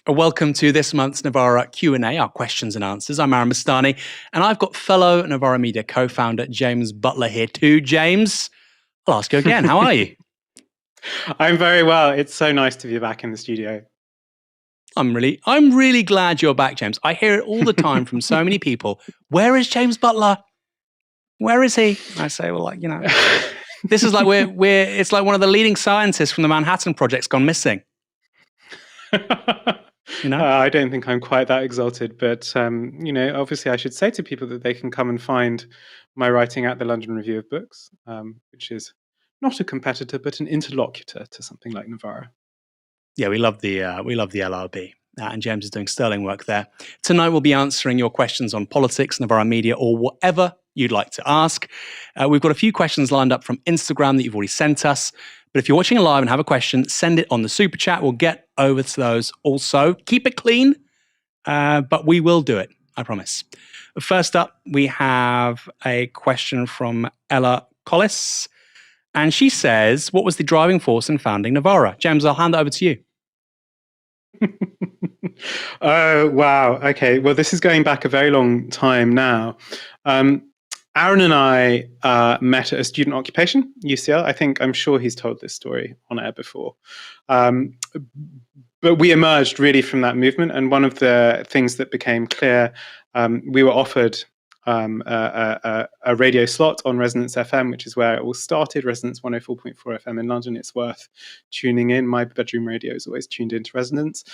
Welcome to this month's Novara Q&A, our questions and answers. I'm Aaron Bastani, and I've got fellow Novara Media co-founder James Butler here too. James, I'll ask you again, how are you? I'm very well. It's so nice to be back in the studio. I'm really glad you're back, James. I hear it all the time from so many people. Where is James Butler? Where is he? And I say, well, this is like it's like one of the leading scientists from the Manhattan Project's gone missing. I don't think I'm quite that exalted, but obviously I should say to people that they can come and find my writing at the London Review of Books, which is not a competitor but an interlocutor to something like Novara. Yeah, we love the LRB, and James is doing sterling work there. Tonight we'll be answering your questions on politics, Novara Media, or whatever you'd like to ask. We've got a few questions lined up from Instagram that you've already sent us. But if you're watching live and have a question, send it on the super chat. We'll get over to those also. Keep it clean, but we will do it, I promise. First up, we have a question from Ella Collis. And she says, what was the driving force in founding Novara? James, I'll hand it over to you. Oh, wow. Okay. Well, this is going back a very long time now. Aaron and I met at a student occupation, UCL. I'm sure he's told this story on air before. But we emerged really from that movement. And one of the things that became clear, we were offered a radio slot on Resonance FM, which is where it all started, Resonance 104.4 FM in London. It's worth tuning in. My bedroom radio is always tuned into Resonance.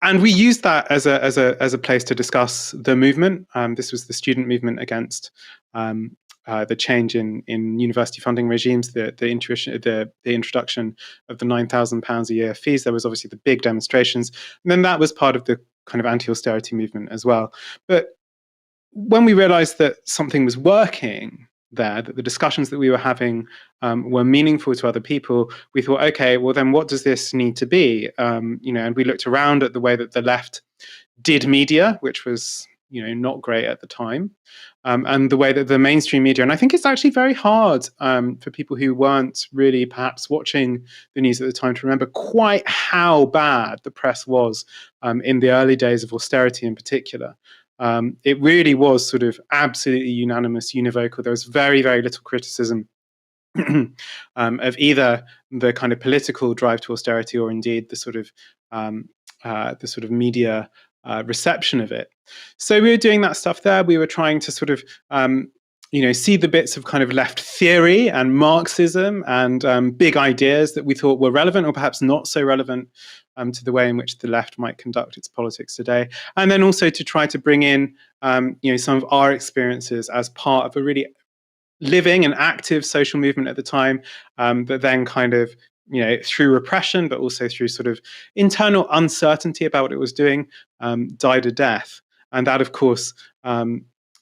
And we used that as a place to discuss the movement. This was the student movement against the change in university funding regimes, the introduction of the £9,000 a year fees. There was obviously the big demonstrations, and then that was part of the kind of anti-austerity movement as well. But when we realized that something was working there, that the discussions that we were having were meaningful to other people, we thought, okay, well then what does this need to be? And we looked around at the way that the left did media, which was not great at the time, and the way that the mainstream media, and I think it's actually very hard for people who weren't really perhaps watching the news at the time to remember quite how bad the press was in the early days of austerity in particular. It really was sort of absolutely unanimous, univocal. There was very, very little criticism of either the kind of political drive to austerity or indeed the sort of media reception of it. So we were doing that stuff there. We were trying to sort of see the bits of kind of left theory and Marxism and big ideas that we thought were relevant or perhaps not so relevant to the way in which the left might conduct its politics today. And then also to try to bring in some of our experiences as part of a really living and active social movement at the time, that then kind of, through repression, but also through sort of internal uncertainty about what it was doing, died a death. And that, of course,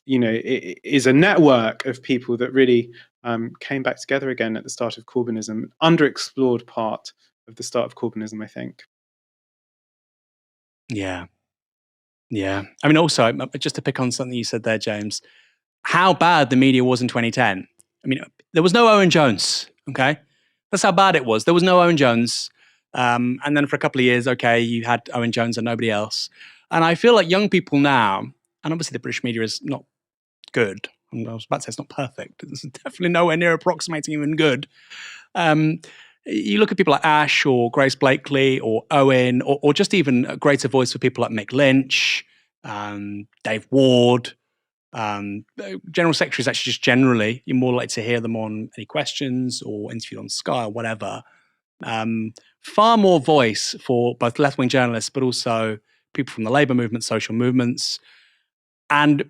is a network of people that really came back together again at the start of Corbynism, an underexplored part of the start of Corbynism, I think. Yeah. I mean, also, just to pick on something you said there, James, how bad the media was in 2010. I mean, there was no Owen Jones, okay? That's how bad it was. There was no Owen Jones. And then for a couple of years, okay, you had Owen Jones and nobody else. And I feel like young people now, and obviously the British media is not good. I was about to say it's not perfect. It's definitely nowhere near approximating even good. You look at people like Ash or Grace Blakely or Owen, or just even a greater voice for people like Mick Lynch, Dave Ward, general secretaries. Actually, just generally, you're more likely to hear them on Any Questions or interviewed on Sky or whatever. Far more voice for both left-wing journalists, but also people from the labour movement, social movements. And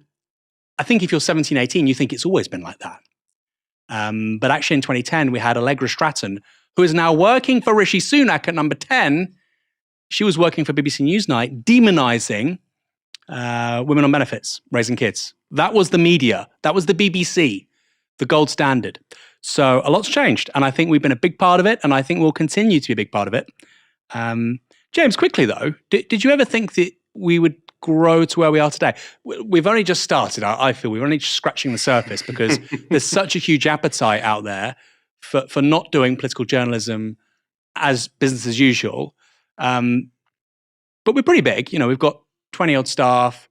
I think if you're 17, 18, you think it's always been like that. But actually in 2010, we had Allegra Stratton, who is now working for Rishi Sunak at Number 10. She was working for BBC Newsnight, demonising women on benefits, raising kids. That was the media. That was the BBC, the gold standard. So a lot's changed. And I think we've been a big part of it. And I think we'll continue to be a big part of it. James, quickly though, did you ever think that we would grow to where we are today? We've only just started, I feel. We're only just scratching the surface because there's such a huge appetite out there for not doing political journalism as business as usual. but we're pretty big. We've got 20 odd staff,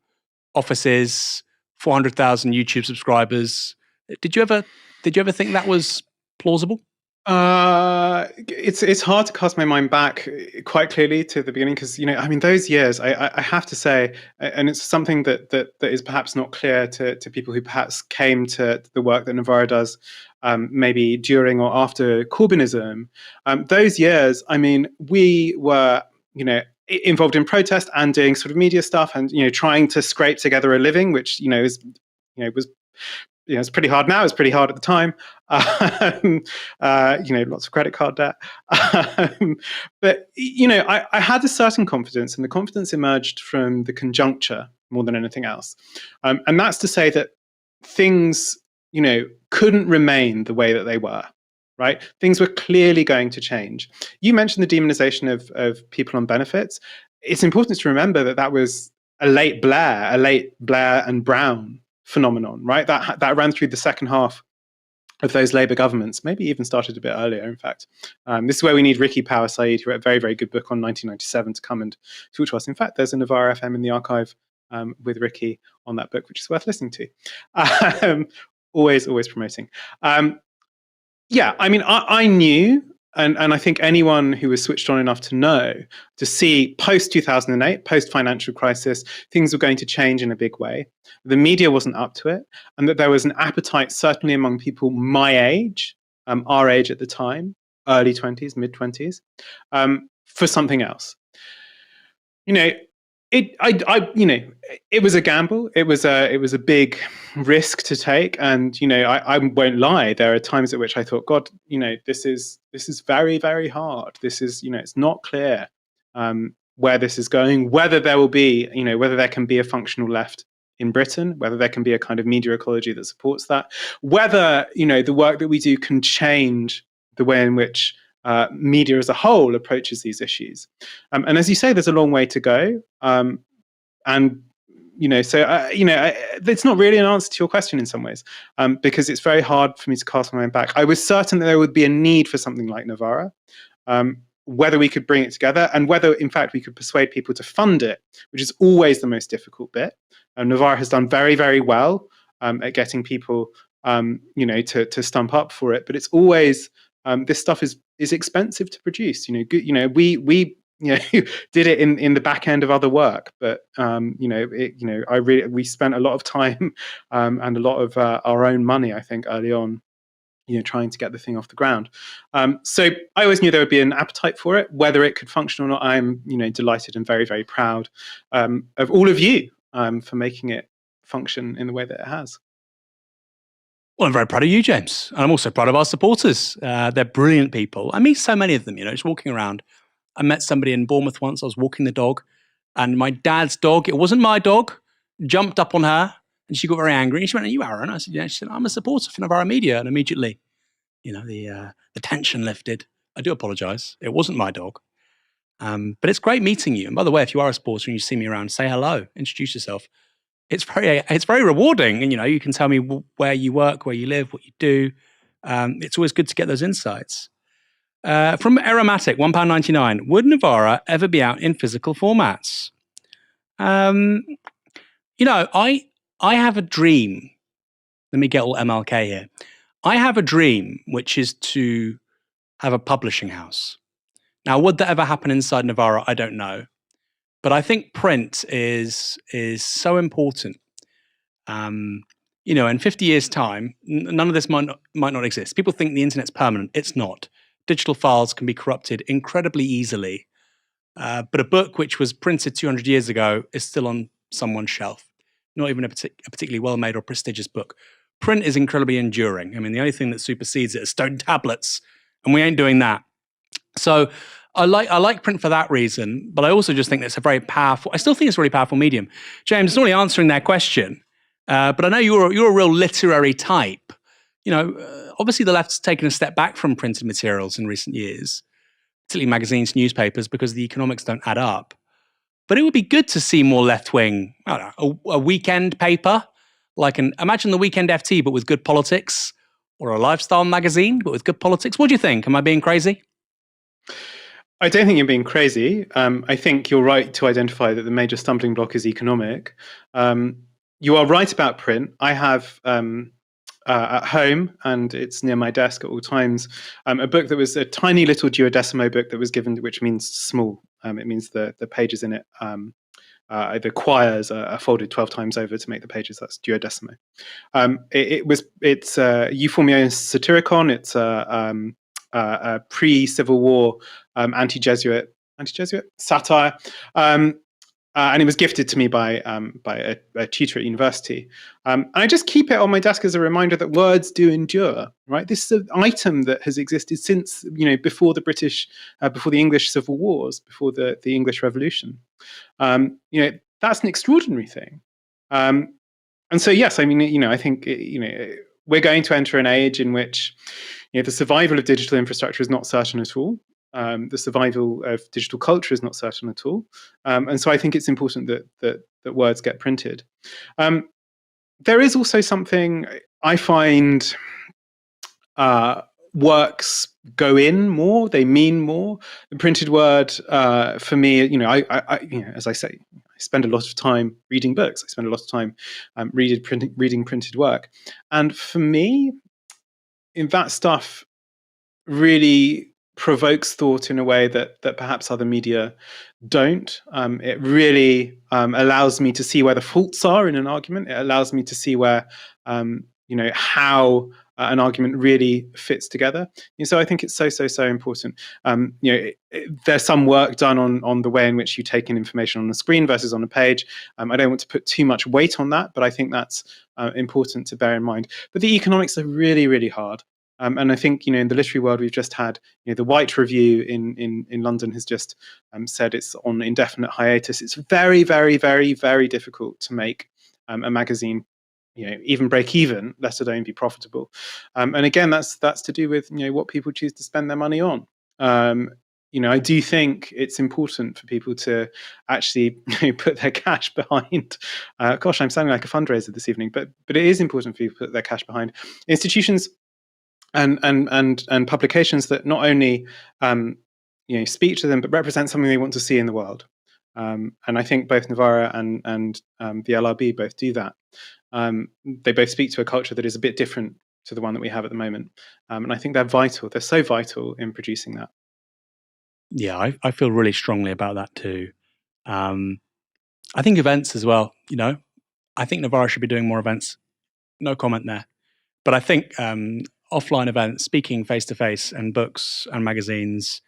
offices, 400,000 YouTube subscribers. Did you ever think that was plausible? It's hard to cast my mind back quite clearly to the beginning because those years I have to say, and it's something that is perhaps not clear to people who perhaps came to the work that Novara does, maybe during or after Corbynism. Those years, we were involved in protest and doing sort of media stuff and trying to scrape together a living, which is was. It's pretty hard now. It's pretty hard at the time. Lots of credit card debt. But I had a certain confidence, and the confidence emerged from the conjuncture more than anything else. And that's to say that things, couldn't remain the way that they were. Right? Things were clearly going to change. You mentioned the demonization of people on benefits. It's important to remember that was a late Blair and Brown phenomenon, right? That ran through the second half of those Labour governments, maybe even started a bit earlier, in fact. This is where we need Ricky Power Said, who wrote a very, very good book on 1997 to come and talk to us. In fact, there's a Novara FM in the archive with Ricky on that book, which is worth listening to. Always promoting. I knew, and I think anyone who was switched on enough to see post-2008, post-financial crisis, things were going to change in a big way. The media wasn't up to it, and that there was an appetite, certainly among people my age, our age at the time, early 20s, mid-20s, for something else. It was a gamble. It was a big risk to take, and I won't lie. There are times at which I thought, God, this is very, very hard. This is it's not clear where this is going. Whether there will be whether there can be a functional left in Britain, whether there can be a kind of media ecology that supports that, whether the work that we do can change the way in which media as a whole approaches these issues. And as you say, there's a long way to go. It's not really an answer to your question in some ways, because it's very hard for me to cast my mind back. I was certain that there would be a need for something like Novara, whether we could bring it together and whether, in fact, we could persuade people to fund it, which is always the most difficult bit. Novara has done very, very well at getting people, to stump up for it, but it's always this stuff is expensive to produce. We did it in the back end of other work, but we spent a lot of time and a lot of our own money, I think, early on, trying to get the thing off the ground. So I always knew there would be an appetite for it. Whether it could function or not, I'm delighted and very, very proud of all of you for making it function in the way that it has. Well, I'm very proud of you, James. And I'm also proud of our supporters. They're brilliant people. I meet so many of them, just walking around. I met somebody in Bournemouth once. I was walking the dog, and my dad's dog, it wasn't my dog, jumped up on her, and she got very angry. And she went, "Are you Aaron?" I said, "Yeah." She said, "I'm a supporter for Novara Media." And immediately, the tension lifted. I do apologize. It wasn't my dog. But it's great meeting you. And by the way, if you are a supporter and you see me around, say hello, introduce yourself. It's very rewarding. And, you can tell me where you work, where you live, what you do. It's always good to get those insights. From Aromatic, £1.99. Would Novara ever be out in physical formats? I have a dream. Let me get all MLK here. I have a dream, which is to have a publishing house. Now, would that ever happen inside Novara? I don't know. But I think print is so important. In 50 years' time, none of this might not exist. People think the internet's permanent. It's not. Digital files can be corrupted incredibly easily. But a book which was printed 200 years ago is still on someone's shelf. Not even a particularly well-made or prestigious book. Print is incredibly enduring. The only thing that supersedes it is stone tablets, and we ain't doing that. So I like print for that reason, but I also just think that's I still think it's a really powerful medium. James, it's not really answering that question, but I know you're a real literary type. Obviously the left's taken a step back from printed materials in recent years, particularly magazines, newspapers, because the economics don't add up. But it would be good to see more left-wing, a weekend paper, imagine the Weekend FT, but with good politics, or a lifestyle magazine, but with good politics. What do you think? Am I being crazy? I don't think you're being crazy. I think you're right to identify that the major stumbling block is economic. You are right about print. I have at home, and it's near my desk at all times, a book that was a tiny little duodecimo book that was given, which means small. It means the pages in it, the quires are folded 12 times over to make the pages. That's duodecimo. It's Euphormio Satyricon. It's a pre-Civil War anti-Jesuit satire, and it was gifted to me by a tutor at university. And I just keep it on my desk as a reminder that words do endure. Right, this is an item that has existed since before before the English Civil Wars, before the English Revolution. That's an extraordinary thing. And so, yes, I mean, I think, we're going to enter an age in which, the survival of digital infrastructure is not certain at all. The survival of digital culture is not certain at all. And so I think it's important that words get printed. There is also something I find works go in more, they mean more. The printed word, for me, as I say, I spend a lot of time reading books. I spend a lot of time reading printed work. And for me, that stuff really provokes thought in a way that perhaps other media don't. It really allows me to see where the faults are in an argument. It allows me to see where, how an argument really fits together. So I think it's so important. There's some work done on the way in which you take in information on the screen versus on a page. I don't want to put too much weight on that, but I think that's important to bear in mind. But the economics are really, really hard. And I think, in the literary world, we've just had, the White Review in London has just said it's on indefinite hiatus. It's very, very, very, very difficult to make a magazine, even break even, let alone be profitable. And again, that's to do with, what people choose to spend their money on. I do think it's important for people to actually put their cash behind. Gosh, I'm sounding like a fundraiser this evening, but it is important for people to put their cash behind institutions and publications that not only speak to them but represent something they want to see in the world. And I think both Novara and the LRB both do that. They both speak to a culture that is a bit different to the one that we have at the moment. And I think they're vital. They're so vital in producing that. Yeah, I feel really strongly about that too. I think events as well, I think Novara should be doing more events. No comment there. But I think offline events, speaking face-to-face, and books and magazines,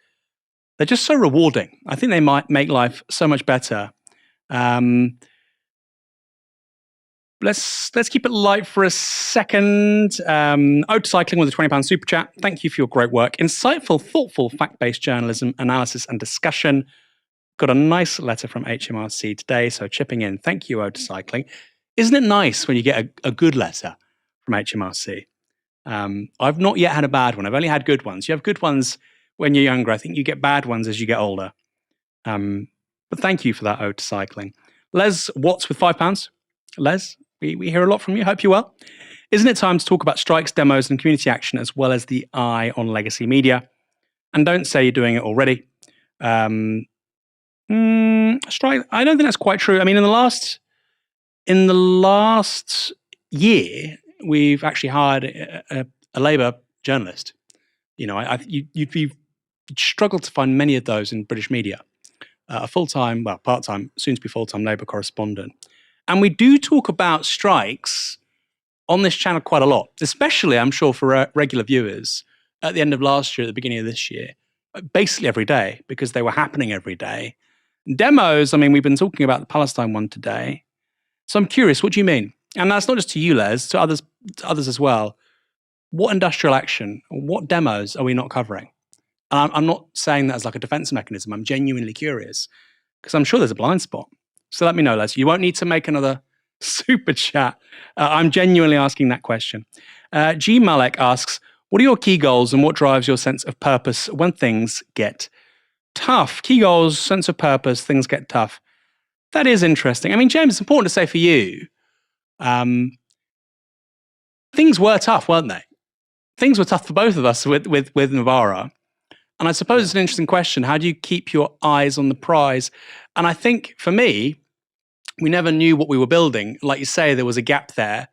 they're just so rewarding. I think they might make life so much better. Let's keep it light for a second. Ode to Cycling with a £20 super chat. Thank you for your great work. Insightful, thoughtful, fact-based journalism, analysis, and discussion. Got a nice letter from HMRC today, so chipping in. Thank you, Ode to Cycling. Isn't it nice when you get a good letter from HMRC? I've not yet had a bad one. I've only had good ones. You have good ones when you're younger. I think you get bad ones as you get older. But thank you for that, Ode to Cycling. Les Watts with £5. Les, we hear a lot from you. Hope you're well. Isn't it time to talk about strikes, demos, and community action, as well as the eye on legacy media? And don't say you're doing it already. Strike, I don't think that's quite true. I mean, in the last year, we've actually hired a Labour journalist. You'd struggle to find many of those in British media. A full-time, well, part-time, soon-to-be full-time Labour correspondent. And we do talk about strikes on this channel quite a lot, especially, I'm sure, for regular viewers at the end of last year, at the beginning of this year, basically every day, because they were happening every day. Demos, I mean, we've been talking about the Palestine one today. So I'm curious, what do you mean? And that's not just to you, Les, to others as well. What industrial action, what demos are we not covering? And I'm not saying that as like a defense mechanism. I'm genuinely curious because I'm sure there's a blind spot. So let me know, Les. You won't need to make another super chat. I'm genuinely asking that question. G. Malek asks, what are your key goals and what drives your sense of purpose when things get tough? Key goals, sense of purpose, things get tough. That is interesting. I mean, James, it's important to say for you, things were tough, weren't they? Things were tough for both of us with Novara. And I suppose it's an interesting question. How do you keep your eyes on the prize? And I think for me, we never knew what we were building. Like you say, there was a gap there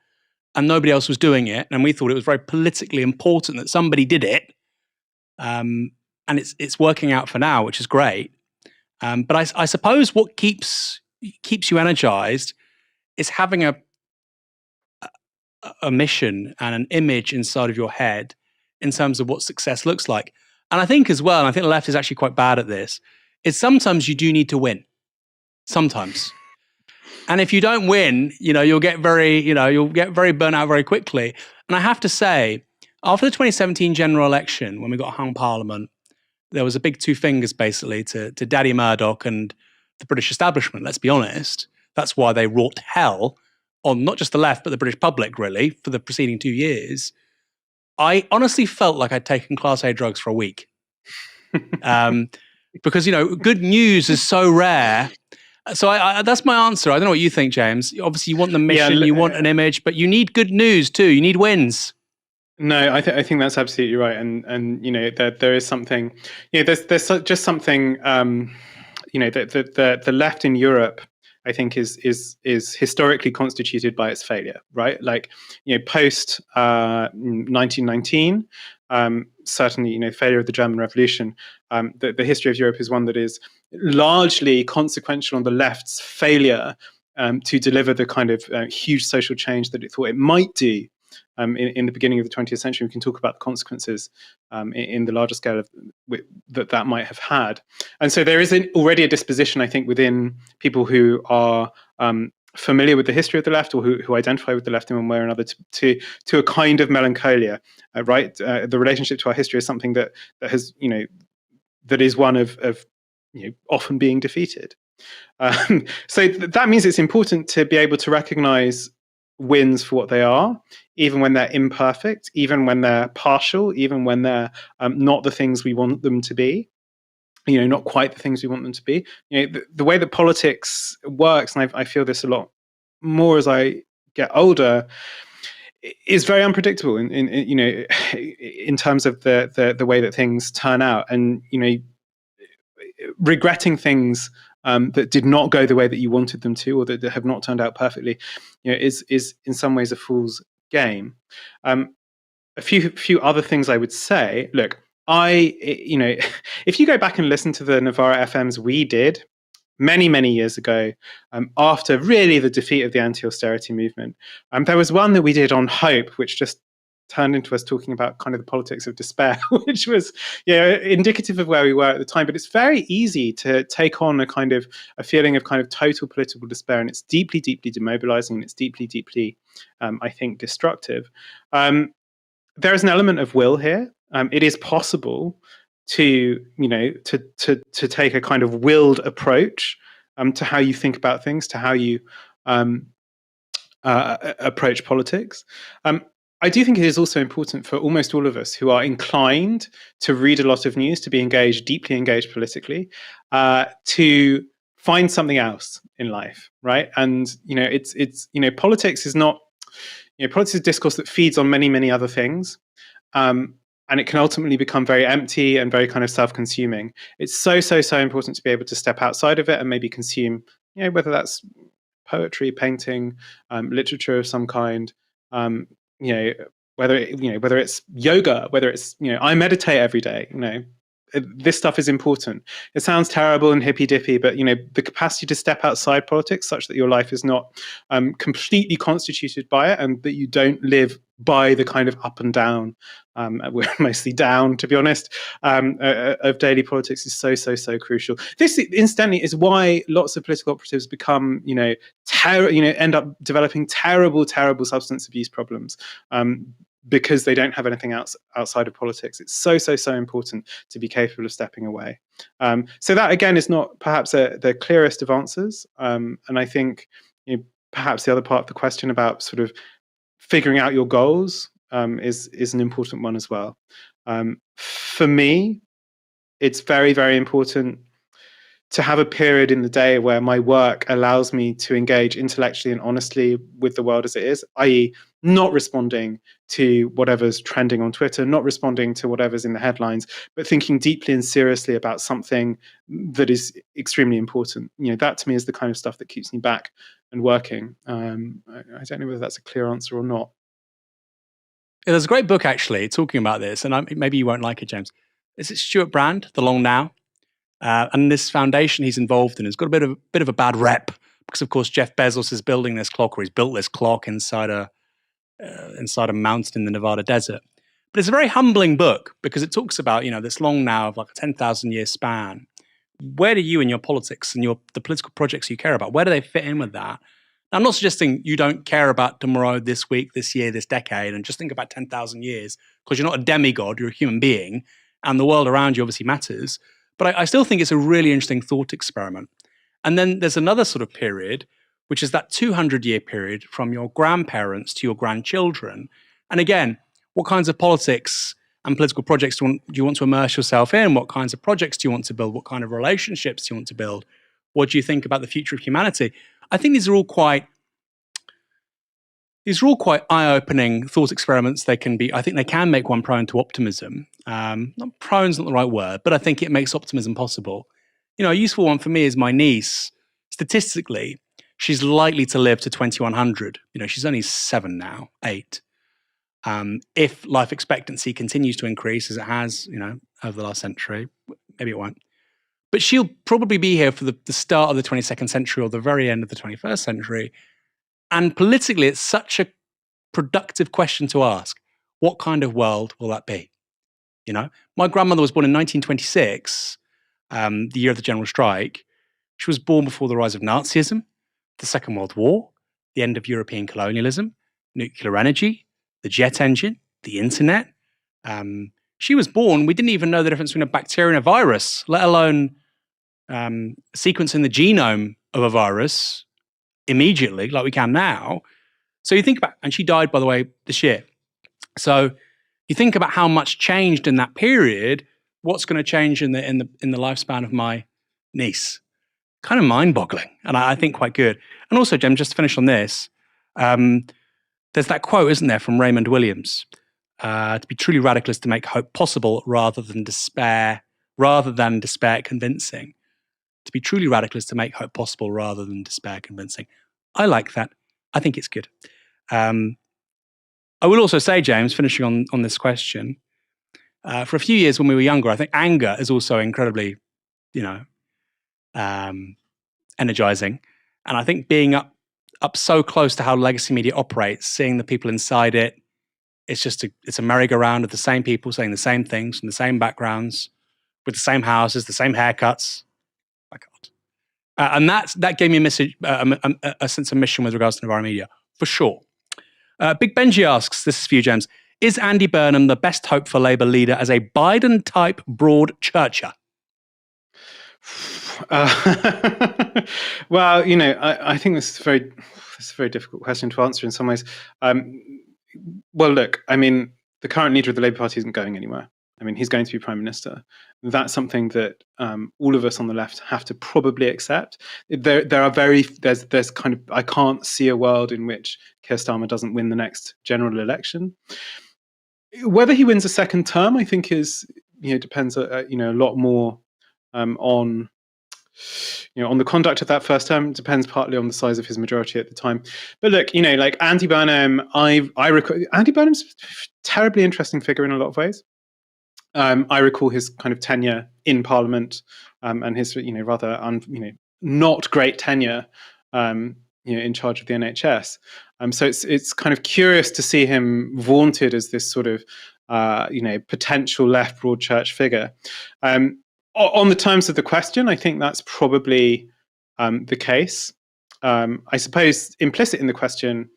and nobody else was doing it. And we thought it was very politically important that somebody did it. And it's working out for now, which is great. But I suppose what keeps you energized is having a mission and an image inside of your head in terms of what success looks like. And I think as well, and I think the left is actually quite bad at this, is sometimes you do need to win. Sometimes. And if you don't win, you'll get very burnt out very quickly. And I have to say, after the 2017 general election, when we got hung parliament, there was a big two fingers basically to Daddy Murdoch and the British establishment, let's be honest. That's why they wrought hell on not just the left, but the British public, really, for the preceding 2 years. I honestly felt like I'd taken Class A drugs for a week. Because, good news is so rare. So that's my answer. I don't know what you think, James. Obviously, you want the mission, you want an image, but you need good news too. You need wins. No, I think that's absolutely right, and there is something, there's just something, the left in Europe, I think is historically constituted by its failure, right? Like, post 1919, certainly, failure of the German Revolution. The history of Europe is one that is largely consequential on the left's failure to deliver the kind of huge social change that it thought it might do. In the beginning of the 20th century, we can talk about the consequences in the larger scale of that might have had. And so there is already a disposition, I think, within people who are familiar with the history of the left or who identify with the left in one way or another to a kind of melancholia, right? The relationship to our history is something that has, that is one of often being defeated. So that means it's important to be able to recognize wins for what they are, even when they're imperfect, even when they're partial, even when they're not the things we want them to be, not quite the things we want them to be. The way that politics works, and I feel this a lot more as I get older, is very unpredictable in terms of the way that things turn out, and regretting things that did not go the way that you wanted them to, or that have not turned out perfectly, is in some ways a fool's game. A few other things I would say. Look, if you go back and listen to the Novara FMs we did many years ago, after really the defeat of the anti-austerity movement, there was one that we did on hope, which just turned into us talking about kind of the politics of despair, which was indicative of where we were at the time. But it's very easy to take on a feeling of kind of total political despair, and it's deeply demobilizing, and it's deeply I think destructive. There is an element of will here. It is possible to take a kind of willed approach to how you think about things, to how you approach politics. I do think it is also important for almost all of us who are inclined to read a lot of news, to be deeply engaged politically, to find something else in life, right? And it's politics is not politics is discourse that feeds on many other things, and it can ultimately become very empty and very kind of self-consuming. It's so important to be able to step outside of it and maybe consume, whether that's poetry, painting, literature of some kind. Whether it's yoga, whether it's I meditate every day. This stuff is important. It sounds terrible and hippy dippy, but the capacity to step outside politics, such that your life is not completely constituted by it, and that you don't live by the kind of up and down. We're mostly down, to be honest. Of daily politics is so crucial. This, incidentally, is why lots of political operatives become, end up developing terrible substance abuse problems. Because they don't have anything else outside of politics. It's so important to be capable of stepping away. So that, again, is not perhaps the clearest of answers. And I think perhaps the other part of the question about sort of figuring out your goals is an important one as well. For me, it's very important to have a period in the day where my work allows me to engage intellectually and honestly with the world as it is, i.e., not responding to whatever's trending on Twitter, not responding to whatever's in the headlines, but thinking deeply and seriously about something that is extremely important. That to me is the kind of stuff that keeps me back and working. I don't know whether that's a clear answer or not. There's a great book actually talking about this, and maybe you won't like it, James. Is it Stuart Brand, The Long Now? And this foundation he's involved in has got a bit of a bad rep because, of course, Jeff Bezos is building this clock, or he's built this clock inside a mountain in the Nevada desert. But it's a very humbling book because it talks about this long now of like a 10,000 year span. Where do you and your politics and the political projects you care about, where do they fit in with that? Now, I'm not suggesting you don't care about tomorrow, this week, this year, this decade, and just think about 10,000 years because you're not a demigod, you're a human being, and the world around you obviously matters. But I still think it's a really interesting thought experiment. And then there's another sort of period, which is that 200-year period from your grandparents to your grandchildren. And again, what kinds of politics and political projects do you want to immerse yourself in? What kinds of projects do you want to build? What kind of relationships do you want to build? What do you think about the future of humanity? I think these are all quite eye-opening thought experiments. I think they can make one prone to optimism. Not prone's not the right word, but I think it makes optimism possible. A useful one for me is my niece. Statistically, she's likely to live to 2100. She's only 7 now, 8. If life expectancy continues to increase as it has, over the last century, maybe it won't. But she'll probably be here for the start of the 22nd century or the very end of the 21st century. And politically, it's such a productive question to ask. What kind of world will that be? My grandmother was born in 1926, the year of the General Strike. She was born before the rise of Nazism, the Second World War, the end of European colonialism, nuclear energy, the jet engine, the internet. She was born, we didn't even know the difference between a bacteria and a virus, let alone sequencing the genome of a virus immediately, like we can now. So you think about, and she died, by the way, this year. So you think about how much changed in that period. What's going to change in the lifespan of my niece? Kind of mind-boggling, and I think quite good. And also, Jem, just to finish on this, there's that quote, isn't there, from Raymond Williams? To be truly radical is to make hope possible rather than despair convincing. To be truly radical is to make hope possible rather than despair convincing. I like that. I think it's good. I will also say, James, finishing on this question, for a few years when we were younger, I think anger is also incredibly, energizing. And I think being up so close to how legacy media operates, seeing the people inside it, it's a merry-go-round of the same people saying the same things from the same backgrounds, with the same houses, the same haircuts. My God. And that gave me a sense of mission with regards to Novara Media, for sure. Big Benji asks, this is for you, James, is Andy Burnham the best hope for Labour leader as a Biden-type broad churcher? Well, I think this is a very difficult question to answer in some ways. Well, look, the current leader of the Labour Party isn't going anywhere. He's going to be Prime Minister. That's something that all of us on the left have to probably accept. There's kind of, I can't see a world in which Keir Starmer doesn't win the next general election. Whether he wins a second term, I think depends a lot more on the conduct of that first term. It depends partly on the size of his majority at the time. But look, like Andy Burnham, Andy Burnham's a terribly interesting figure in a lot of ways. I recall his kind of tenure in Parliament and his rather not great tenure in charge of the NHS. So it's kind of curious to see him vaunted as this sort of potential left broad church figure. On the terms of the question, I think that's probably the case. I suppose implicit in the question,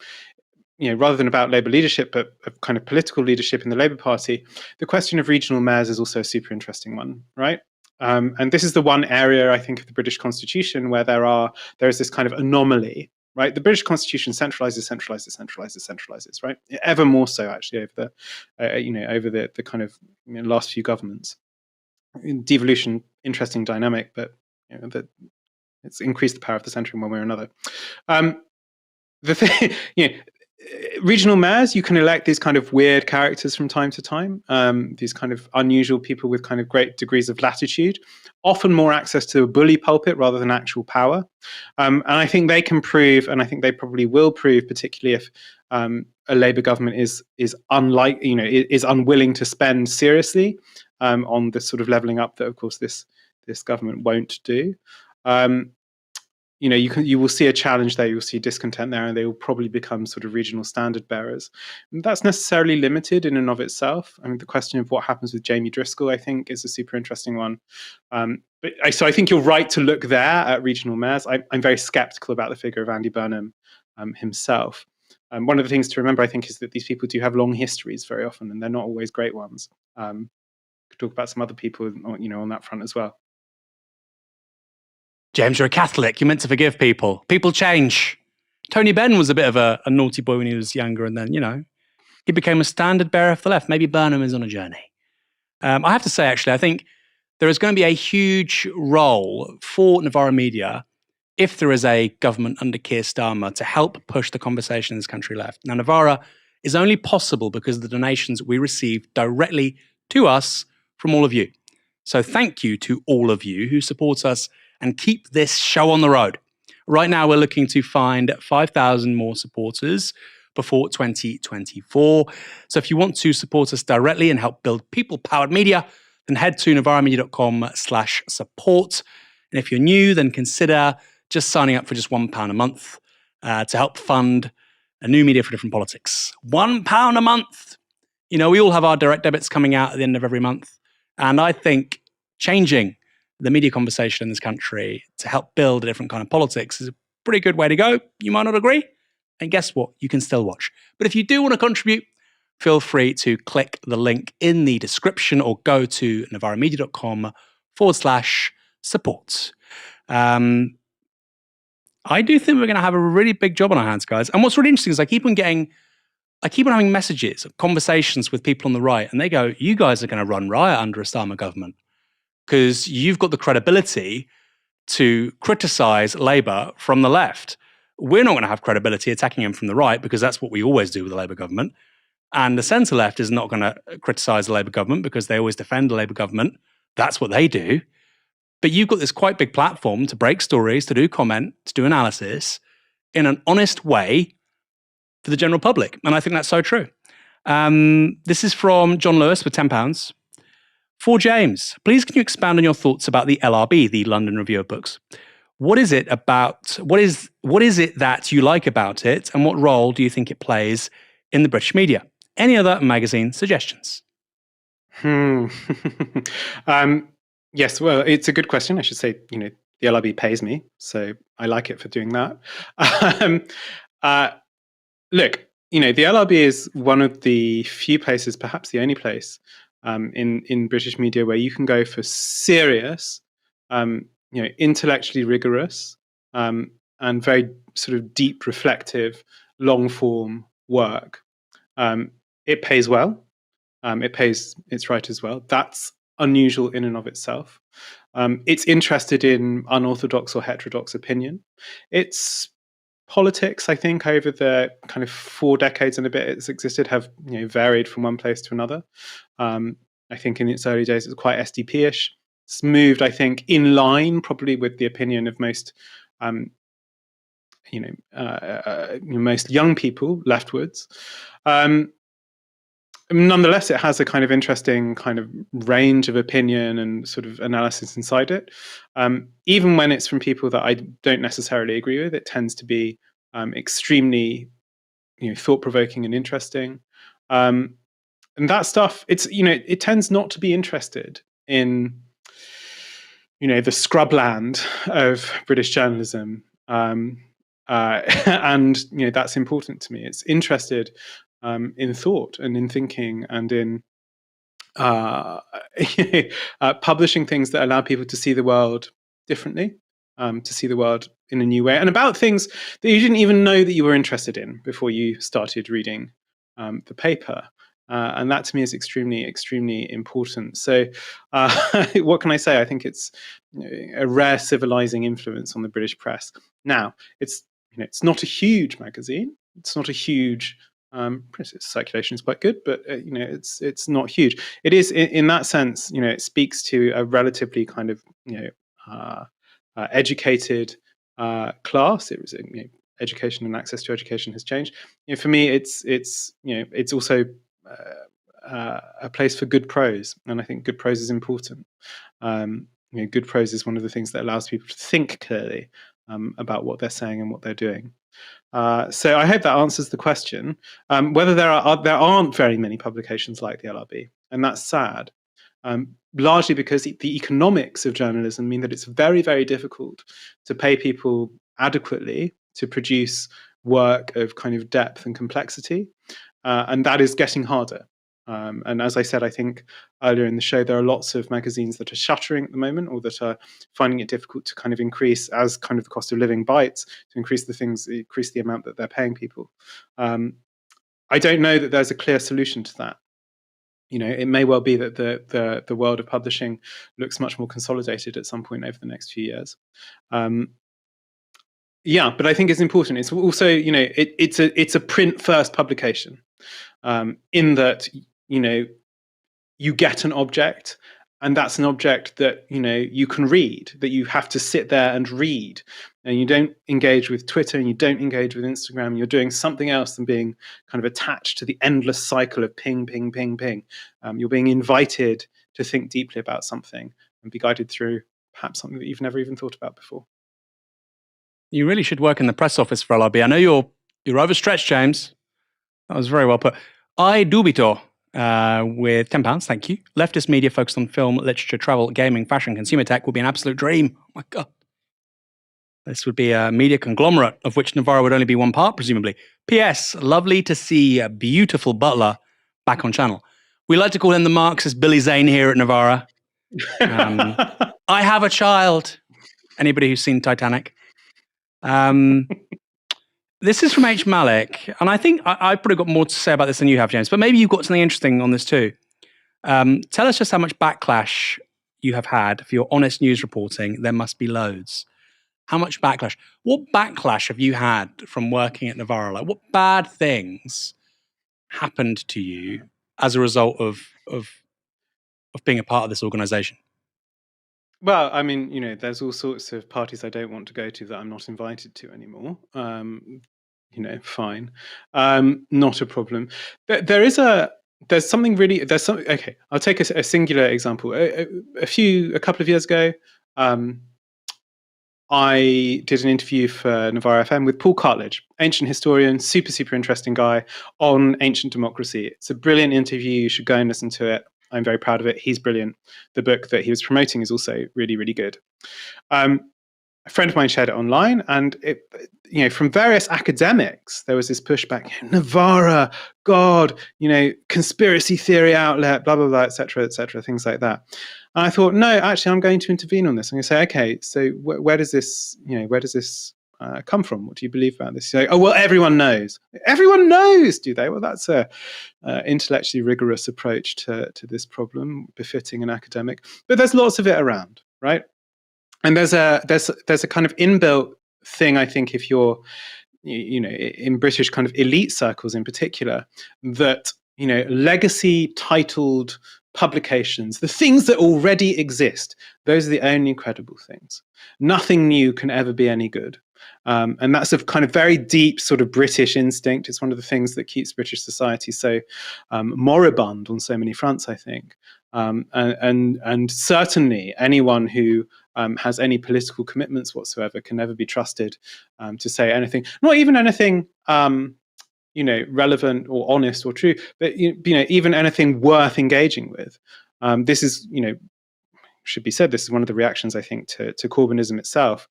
rather than about Labour leadership, but of kind of political leadership in the Labour Party, the question of regional mayors is also a super interesting one, right? And this is the one area, I think, of the British Constitution where there is this kind of anomaly, right? The British Constitution centralizes, right? Ever more so, actually, over the kind of last few governments. Devolution, interesting dynamic, but it's increased the power of the centre in one way or another. The thing, regional mayors, you can elect these kind of weird characters from time to time, these kind of unusual people with kind of great degrees of latitude, often more access to a bully pulpit rather than actual power. And I think they can prove, and I think they probably will prove, particularly if a Labour government is unwilling to spend seriously on the sort of levelling up that, of course, this government won't do. You will see a challenge there, you'll see discontent there, and they will probably become sort of regional standard bearers. And that's necessarily limited in and of itself. I mean, the question of what happens with Jamie Driscoll, I think, is a super interesting one. So I think you're right to look there at regional mayors. I'm very sceptical about the figure of Andy Burnham himself. One of the things to remember, I think, is that these people do have long histories very often, and they're not always great ones. Could talk about some other people, on that front as well. James, you're a Catholic. You're meant to forgive people. People change. Tony Benn was a bit of a naughty boy when he was younger, and then, he became a standard bearer for the left. Maybe Burnham is on a journey. I have to say, actually, I think there is going to be a huge role for Novara Media if there is a government under Keir Starmer to help push the conversation in this country left. Now, Novara is only possible because of the donations we receive directly to us from all of you. So thank you to all of you who support us and keep this show on the road. Right now, we're looking to find 5,000 more supporters before 2024. So if you want to support us directly and help build people-powered media, then head to novaramedia.com/support. And if you're new, then consider just signing up for just £1 a month to help fund a new media for different politics. £1 a month. We all have our direct debits coming out at the end of every month. And I think changing the media conversation in this country to help build a different kind of politics is a pretty good way to go. You might not agree. And guess what? You can still watch. But if you do want to contribute, feel free to click the link in the description or go to novaramedia.com/support. I do think we're going to have a really big job on our hands, guys. And what's really interesting is I keep on having messages, conversations with people on the right, and they go, you guys are going to run riot under a Starmer government because you've got the credibility to criticize Labour from the left. We're not going to have credibility attacking him from the right because that's what we always do with the Labour government. And the centre left is not going to criticise the Labour government because they always defend the Labour government. That's what they do. But you've got this quite big platform to break stories, to do comment, to do analysis in an honest way for the general public. And I think that's so true. This is from John Lewis with £10. For James, please can you expand on your thoughts about the LRB, the London Review of Books? What is it that you like about it, and what role do you think it plays in the British media? Any other magazine suggestions? Yes, well, it's a good question. I should say, the LRB pays me, so I like it for doing that. Look, the LRB is one of the few places, perhaps the only place, in British media where you can go for serious, intellectually rigorous, and very sort of deep, reflective, long-form work. It pays well. It pays its writers well. That's unusual in and of itself. It's interested in unorthodox or heterodox opinion. Its politics, I think, over the kind of 4 decades and a bit it's existed have varied from one place to another. I think in its early days it was quite SDP-ish. It's moved, I think, in line probably with the opinion of most most young people leftwards. Nonetheless, it has a kind of interesting kind of range of opinion and sort of analysis inside it. Even when it's from people that I don't necessarily agree with, it tends to be extremely thought-provoking and interesting. And that stuff, it tends not to be interested in the scrubland of British journalism. And that's important to me. It's interested in thought and in thinking and in publishing things that allow people to see the world differently, to see the world in a new way, and about things that you didn't even know that you were interested in before you started reading the paper. And that to me is extremely, extremely important. So what can I say? I think it's a rare civilizing influence on the British press. Now, it's not a huge magazine. It's not a huge. Circulation is quite good, but it's not huge. It is in that sense. It speaks to a relatively kind of educated class. It was education and access to education has changed. For me, it's also a place for good prose, and I think good prose is important. Good prose is one of the things that allows people to think clearly about what they're saying and what they're doing. So I hope that answers the question. Whether there aren't very many publications like the LRB, and that's sad. Largely because the economics of journalism mean that it's very, very difficult to pay people adequately to produce work of kind of depth and complexity, and that is getting harder. And as I said, I think earlier in the show, there are lots of magazines that are shuttering at the moment, or that are finding it difficult to kind of increase, as kind of the cost of living bites, to increase the amount that they're paying people. I don't know that there's a clear solution to that. It may well be that the world of publishing looks much more consolidated at some point over the next few years. Yeah, but I think it's important. It's also, it's a print first publication, in that you get an object, and that's an object that you can read, that you have to sit there and read, and you don't engage with Twitter and you don't engage with Instagram. You're doing something else than being kind of attached to the endless cycle of ping, ping, ping, ping. You're being invited to think deeply about something and be guided through perhaps something that you've never even thought about before. You really should work in the press office for LRB. I know you're overstretched, James. That was very well put. I dubito, with £10, thank you. Leftist media focused on film, literature, travel, gaming, fashion, consumer tech would be an absolute dream. Oh my God. This would be a media conglomerate, of which Novara would only be one part, presumably. P.S. Lovely to see a beautiful Butler back on channel. We like to call him the Marxist Billy Zane here at Novara. I have a child. Anybody who's seen Titanic? This is from H. Malik, and I think I've probably got more to say about this than you have, James, but maybe you've got something interesting on this too. Tell us just how much backlash you have had for your honest news reporting. There must be loads. How much backlash? What backlash have you had from working at Novara? Like, what bad things happened to you as a result of being a part of this organization? Well, I mean, there's all sorts of parties I don't want to go to that I'm not invited to anymore. Fine, not a problem. There's something really. Okay, I'll take a singular example. A couple of years ago, I did an interview for Novara FM with Paul Cartledge, ancient historian, super interesting guy, on ancient democracy. It's a brilliant interview. You should go and listen to it. I'm very proud of it. He's brilliant. The book that he was promoting is also really good. A friend of mine shared it online, and from various academics, there was this pushback. Novara, God, conspiracy theory outlet, blah blah blah, etc., things like that. And I thought, no, actually, I'm going to intervene on this. I'm going to say, okay, so where does this come from? What do you believe about this? You say, oh well, everyone knows. Everyone knows, do they? Well, that's a intellectually rigorous approach to this problem, befitting an academic. But there's lots of it around, right? And there's a kind of inbuilt thing, I think, if you're in British kind of elite circles in particular, that legacy titled publications, the things that already exist, those are the only credible things. Nothing new can ever be any good. And that's a kind of very deep sort of British instinct. It's one of the things that keeps British society so moribund on so many fronts, I think. And certainly anyone who has any political commitments whatsoever can never be trusted to say anything, not even anything relevant or honest or true, but even anything worth engaging with. This is should be said, this is one of the reactions, I think, to Corbynism itself.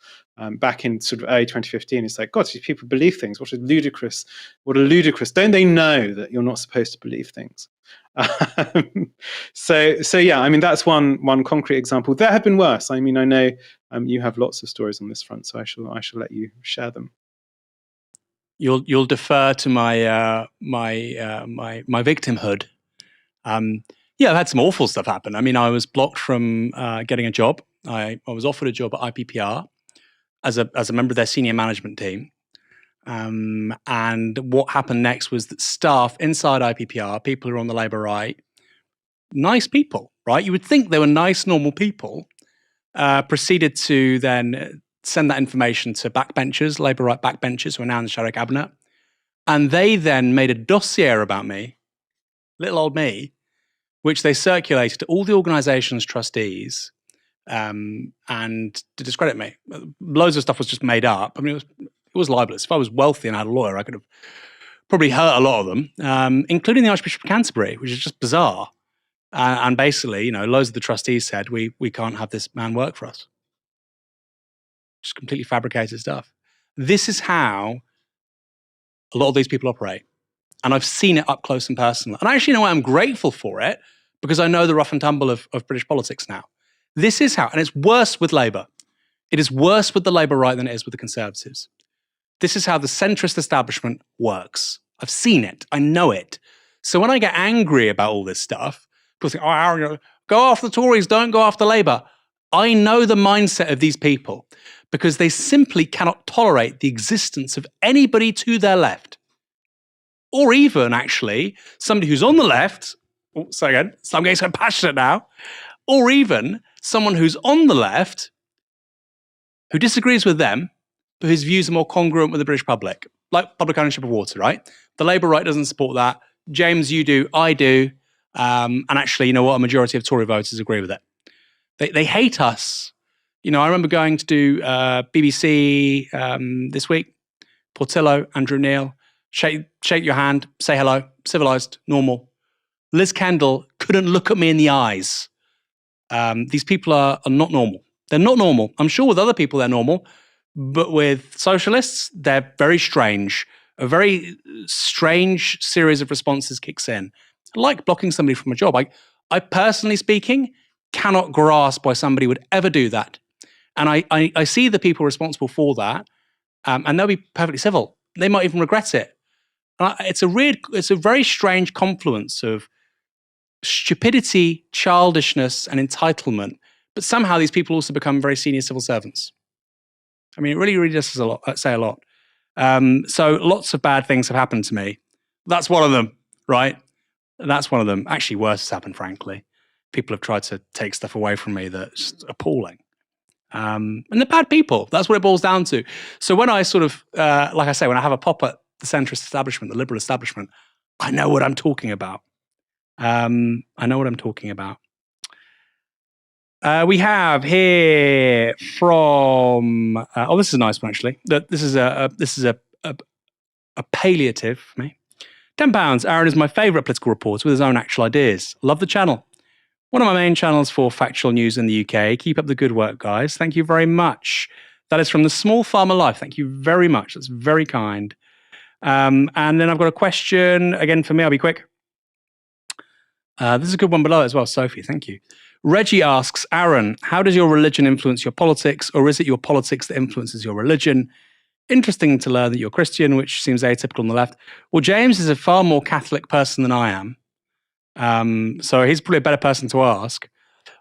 Back in sort of early 2015, it's like, God, these people believe things. What a ludicrous. Don't they know that you're not supposed to believe things? So yeah, I mean, that's one concrete example. There have been worse. I mean, I know you have lots of stories on this front, so I shall let you share them. You'll defer to my my victimhood. Yeah, I've had some awful stuff happen. I mean, I was blocked from getting a job. I was offered a job at IPPR as a member of their senior management team. And what happened next was that staff inside IPPR, people who are on the Labour right, nice people, right? You would think they were nice, normal people, proceeded to then send that information to backbenchers, Labour right backbenchers who are now in the shadow cabinet. And they then made a dossier about me, little old me, which they circulated to all the organisation's trustees and to discredit me. Loads of stuff was just made up. I mean, it was libelous. If I was wealthy and had a lawyer, I could have probably hurt a lot of them, including the Archbishop of Canterbury, which is just bizarre. And basically, loads of the trustees said, we can't have this man work for us. Just completely fabricated stuff. This is how a lot of these people operate. And I've seen it up close and personal. And actually, I'm grateful for it because I know the rough and tumble of British politics now. This is how, and it's worse with Labour. It is worse with the Labour right than it is with the Conservatives. This is how the centrist establishment works. I've seen it. I know it. So when I get angry about all this stuff, people think, Aaron, go after the Tories, don't go after Labour. I know the mindset of these people because they simply cannot tolerate the existence of anybody to their left. Or even, actually, somebody who's on the left, so again, so I'm getting so passionate now, or even someone who's on the left who disagrees with them, but whose views are more congruent with the British public, like public ownership of water, right? The Labour right doesn't support that. James, you do, I do. And actually, you know what? A majority of Tory voters agree with it. They hate us. I remember going to do BBC this week, Portillo, Andrew Neil, shake your hand, say hello, civilised, normal. Liz Kendall couldn't look at me in the eyes. These people are not normal. They're not normal. I'm sure with other people they're normal, but with socialists, they're very strange. A very strange series of responses kicks in. Like blocking somebody from a job. I personally speaking, cannot grasp why somebody would ever do that. And I see the people responsible for that, and they'll be perfectly civil. They might even regret it. It's a very strange confluence of stupidity, childishness, and entitlement. But somehow these people also become very senior civil servants. I mean, it really, really does say a lot. So lots of bad things have happened to me. That's one of them, right? That's one of them. Actually, worse has happened, frankly. People have tried to take stuff away from me that's appalling. And they're bad people. That's what it boils down to. So when I sort of, like I say, when I have a pop at the centrist establishment, the liberal establishment, I know what I'm talking about. I know what I'm talking about. We have here from, this is a nice one, actually. This is a palliative for me. £10. Aaron is my favourite political reporter with his own actual ideas. Love the channel. One of my main channels for factual news in the UK. Keep up the good work, guys. Thank you very much. That is from the Small Farmer Life. Thank you very much. That's very kind. And then I've got a question, again for me, I'll be quick. This is a good one below as well, Sophie, thank you. Reggie asks, Aaron, how does your religion influence your politics, or is it your politics that influences your religion? Interesting to learn that you're Christian, which seems atypical on the left. Well, James is a far more Catholic person than I am. So he's probably a better person to ask.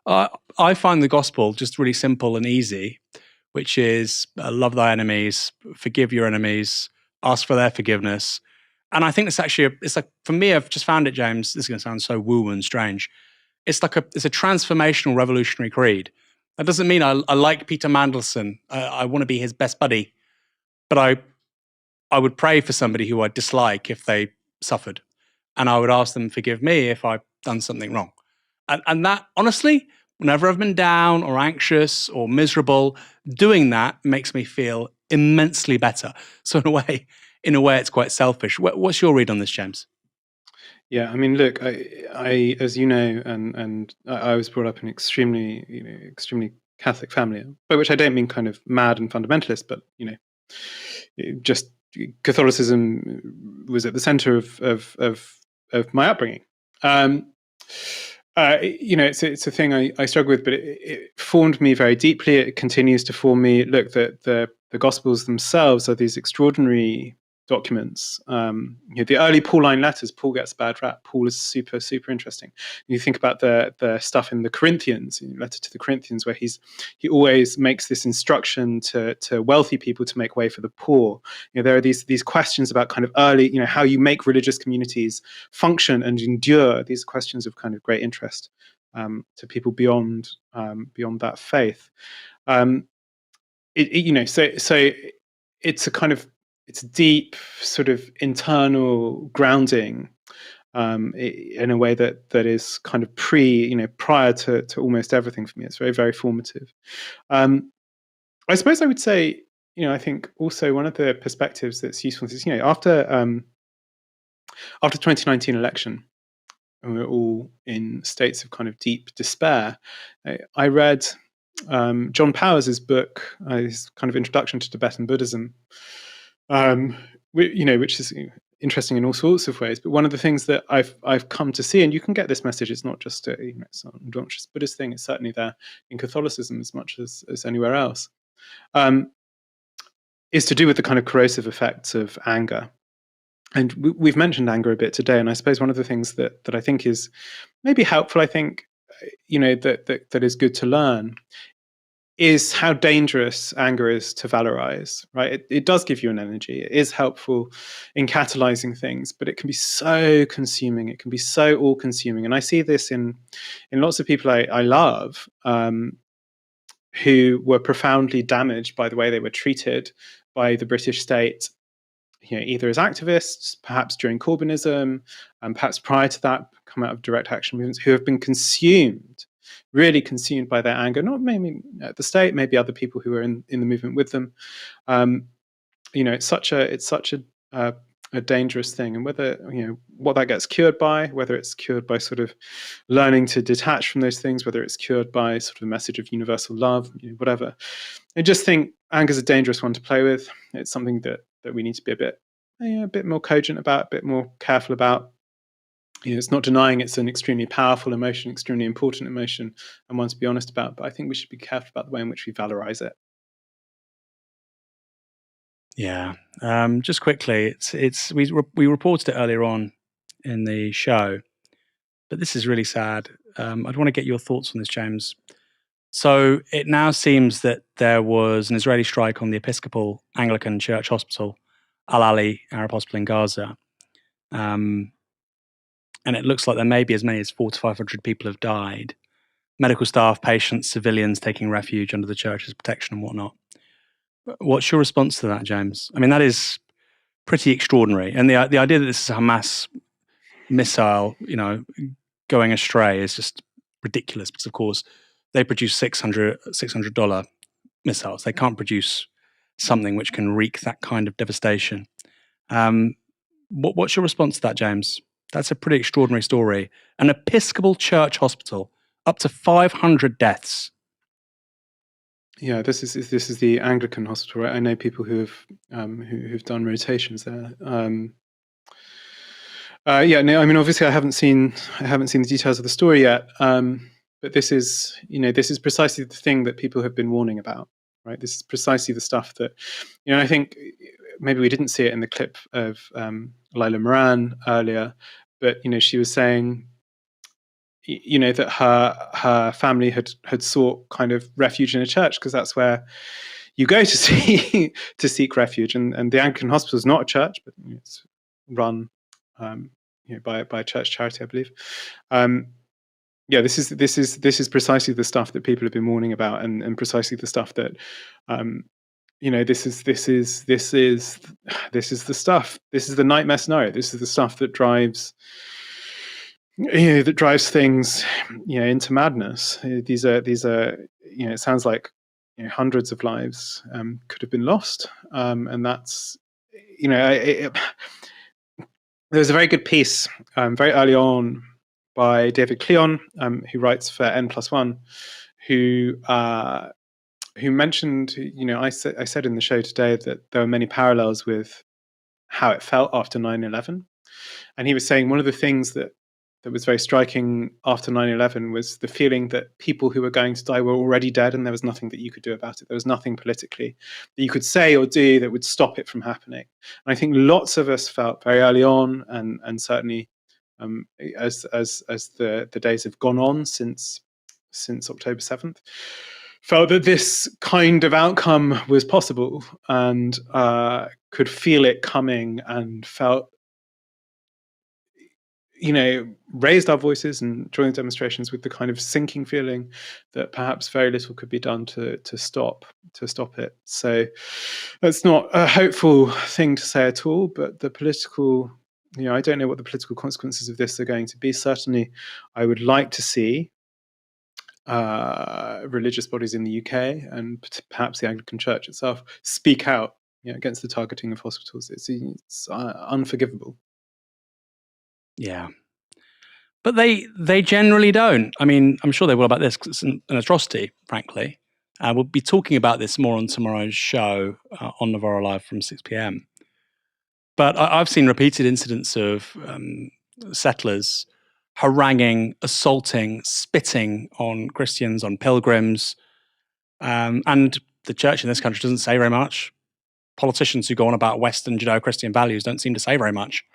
I find the gospel just really simple and easy, which is love thy enemies, forgive your enemies, ask for their forgiveness. And I think it's actually, it's like, for me, I've just found it, James, this is going to sound so woo and strange. It's a transformational revolutionary creed. That doesn't mean I like Peter Mandelson. I want to be his best buddy. But I would pray for somebody who I dislike if they suffered. And I would ask them to forgive me if I've done something wrong. And that, honestly, whenever I've been down or anxious or miserable, doing that makes me feel immensely better. So in a way, it's quite selfish. What's your read on this, James? Yeah, I mean, look, I as you know, and I was brought up in an extremely Catholic family, by which I don't mean kind of mad and fundamentalist, but just Catholicism was at the center of my upbringing. It's a thing I struggle with, but it formed me very deeply. It continues to form me. Look, the Gospels themselves are these extraordinary documents. The early Pauline letters, Paul gets a bad rap. Paul is super, super interesting. You think about the stuff in the Corinthians, letter to the Corinthians, where he always makes this instruction to wealthy people to make way for the poor. There are these questions about kind of early, how you make religious communities function and endure. These questions of kind of great interest to people beyond that faith. So it's a kind of, it's deep sort of internal grounding in a way that is kind of prior to almost everything for me. It's very, very formative. I suppose I would say, I think also one of the perspectives that's useful is, after the 2019 election, and we were all in states of kind of deep despair, I read John Powers' book, his kind of introduction to Tibetan Buddhism, which is interesting in all sorts of ways. But one of the things that I've come to see, and you can get this message, it's not just it's not just Buddhist thing. It's certainly there in Catholicism as much as anywhere else, is to do with the kind of corrosive effects of anger. And we've mentioned anger a bit today, and I suppose one of the things that I think is maybe helpful, I think, that is good to learn, is how dangerous anger is to valorize, right? It does give you an energy. It is helpful in catalyzing things, but it can be so consuming. It can be so all-consuming. And I see this in lots of people I love, who were profoundly damaged by the way they were treated by the British state, either as activists, perhaps during Corbynism, and perhaps prior to that, come out of direct action movements, who have been really consumed by their anger, not maybe the state, maybe other people who are in the movement with them. It's such a dangerous thing, and whether what that gets cured by, whether it's cured by sort of learning to detach from those things, whether it's cured by sort of a message of universal love, whatever. I just think anger is a dangerous one to play with. It's something that we need to be a bit more cogent about, a bit more careful about. It's not denying it's an extremely powerful emotion, extremely important emotion, and one to be honest about. But I think we should be careful about the way in which we valorize it. Yeah. Just quickly, we reported it earlier on in the show, but this is really sad. I'd want to get your thoughts on this, James. So it now seems that there was an Israeli strike on the Episcopal Anglican Church Hospital, Al Ali Arab Hospital in Gaza. And it looks like there may be as many as 400 to 500 people have died. Medical staff, patients, civilians taking refuge under the church's protection and whatnot. What's your response to that, James? I mean, that is pretty extraordinary. And the idea that this is a Hamas missile, going astray is just ridiculous, because, of course, they produce $600 missiles. They can't produce something which can wreak that kind of devastation. What's your response to that, James? That's a pretty extraordinary story. An Episcopal Church hospital, up to 500 deaths. Yeah, this is the Anglican hospital, right? I know people who've done rotations there. No, I mean, obviously, I haven't seen the details of the story yet. But this is precisely the thing that people have been warning about, right? This is precisely the stuff that, I think maybe we didn't see it in the clip of Lila Moran earlier, but she was saying, that her family had sought kind of refuge in a church, because that's where you go to seek refuge. And the Anglican Hospital is not a church, but it's run by a church charity, I believe. This is precisely the stuff that people have been warning about, and precisely the stuff that this is the stuff. This is the nightmare scenario. This is the stuff that drives things into madness. These are it sounds like hundreds of lives could have been lost, and that's there was a very good piece very early on by David Cleon, who writes for N+1, who mentioned, I said in the show today that there were many parallels with how it felt after 9/11, and he was saying one of the things that that was very striking after 9/11 was the feeling that people who were going to die were already dead, and there was nothing that you could do about it. There was nothing politically that you could say or do that would stop it from happening. And I think lots of us felt very early on, and certainly as the days have gone on since October 7th, felt that this kind of outcome was possible, and could feel it coming, and felt, raised our voices and joined the demonstrations with the kind of sinking feeling that perhaps very little could be done to stop it. So that's not a hopeful thing to say at all, but the political, I don't know what the political consequences of this are going to be. Certainly, I would like to see religious bodies in the UK and perhaps the Anglican Church itself speak out against the targeting of hospitals. It's unforgivable. Yeah. But they generally don't. I mean, I'm sure they will about this because it's an atrocity, frankly. We'll be talking about this more on tomorrow's show on Novara Live from 6 p.m. But I've seen repeated incidents of settlers haranguing, assaulting, spitting on Christians, on pilgrims. And the church in this country doesn't say very much. Politicians who go on about Western Judeo-Christian values don't seem to say very much.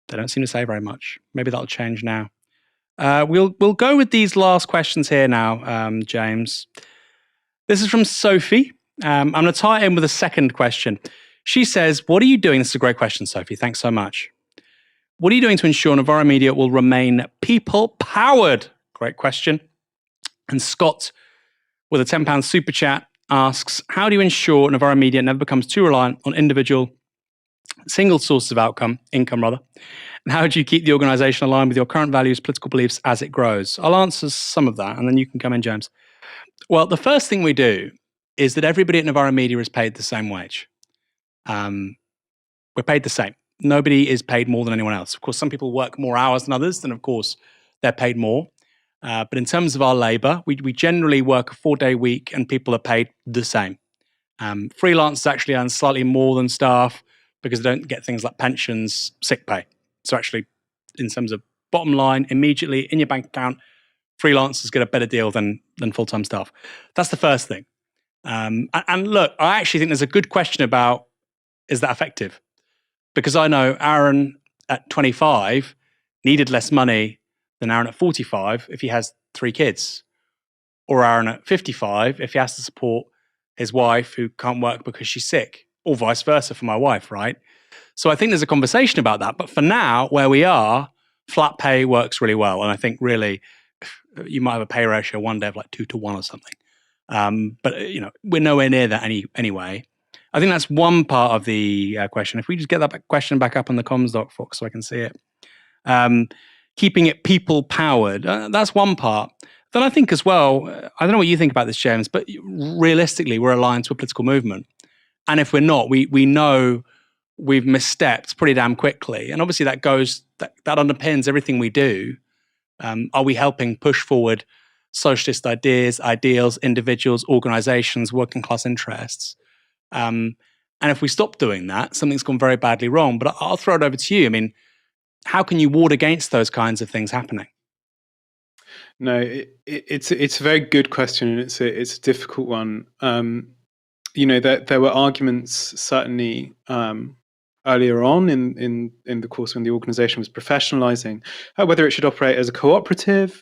They don't seem to say very much. Maybe that'll change now. We'll go with these last questions here now, James. This is from Sophie. I'm going to tie it in with a second question. She says, what are you doing? This is a great question, Sophie. Thanks so much. What are you doing to ensure Novara Media will remain people-powered? Great question. And Scott, with a £10 super chat, asks, how do you ensure Novara Media never becomes too reliant on individual single sources of income rather, and how do you keep the organisation aligned with your current values, political beliefs as it grows? I'll answer some of that, and then you can come in, James. Well, the first thing we do is that everybody at Novara Media is paid the same wage. We're paid the same. Nobody is paid more than anyone else. Of course, some people work more hours than others, then of course they're paid more. But in terms of our labour, we generally work a 4-day week, and people are paid the same. Freelancers actually earn slightly more than staff because they don't get things like pensions, sick pay. So actually, in terms of bottom line, immediately in your bank account, freelancers get a better deal than full-time staff. That's the first thing. And look, I actually think there's a good question about, is that effective? Because I know Aaron at 25 needed less money than Aaron at 45 if he has 3 kids, or Aaron at 55 if he has to support his wife who can't work because she's sick, or vice versa for my wife, right? So I think there's a conversation about that. But for now, where we are, flat pay works really well. And I think really you might have a pay ratio one day of like 2 to 1 or something. But we're nowhere near that anyway. I think that's one part of the question. If we just get that question back up on the comms doc, Fox, so I can see it. Keeping it people-powered, that's one part. Then I think as well, I don't know what you think about this, James, but realistically, we're aligned to a political movement. And if we're not, we know we've misstepped pretty damn quickly. And obviously that underpins everything we do. Are we helping push forward socialist ideas, ideals, individuals, organizations, working class interests? And if we stop doing that, something's gone very badly wrong. But I'll throw it over to you. I mean, how can you ward against those kinds of things happening? No, it's a very good question, and it's a difficult one. There were arguments certainly earlier on in the course when the organisation was professionalising, whether it should operate as a cooperative,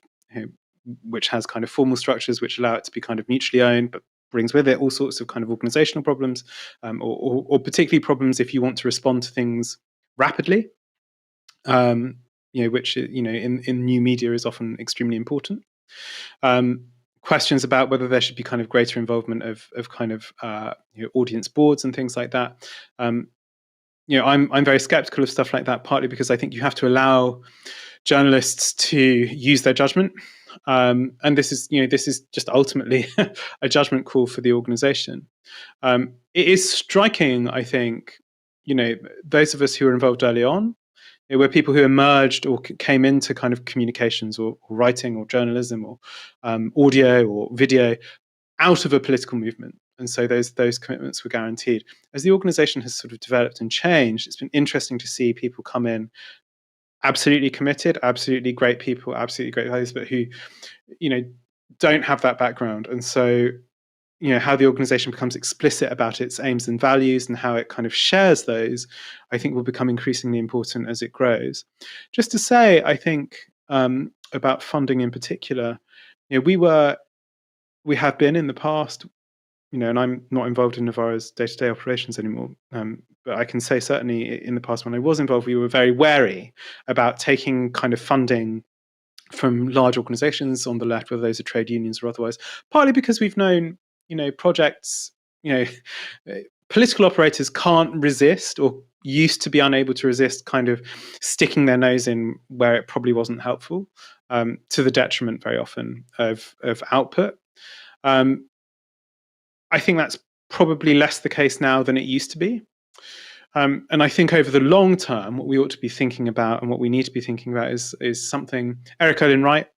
which has kind of formal structures which allow it to be kind of mutually owned, but brings with it all sorts of kind of organisational problems, or particularly problems if you want to respond to things rapidly. Which in new media is often extremely important. Questions about whether there should be kind of greater involvement of kind of audience boards and things like that. I'm very skeptical of stuff like that, partly because I think you have to allow journalists to use their judgment, and this is just ultimately a judgment call for the organisation. It is striking, I think, those of us who were involved early on. There were people who emerged or came into kind of communications or writing or journalism or audio or video out of a political movement. And so those commitments were guaranteed. As the organisation has sort of developed and changed, it's been interesting to see people come in absolutely committed, absolutely great people, absolutely great values, but who, don't have that background. And so, how the organization becomes explicit about its aims and values and how it kind of shares those, I think will become increasingly important as it grows. Just to say, I think about funding in particular, we have been in the past, and I'm not involved in Novara's day-to-day operations anymore, but I can say certainly in the past when I was involved, we were very wary about taking kind of funding from large organizations on the left, whether those are trade unions or otherwise, partly because we've known, projects, political operators can't resist or used to be unable to resist kind of sticking their nose in where it probably wasn't helpful, to the detriment very often of output. I think that's probably less the case now than it used to be. And I think over the long term, what we ought to be thinking about and what we need to be thinking about is something Eric Olin Wright,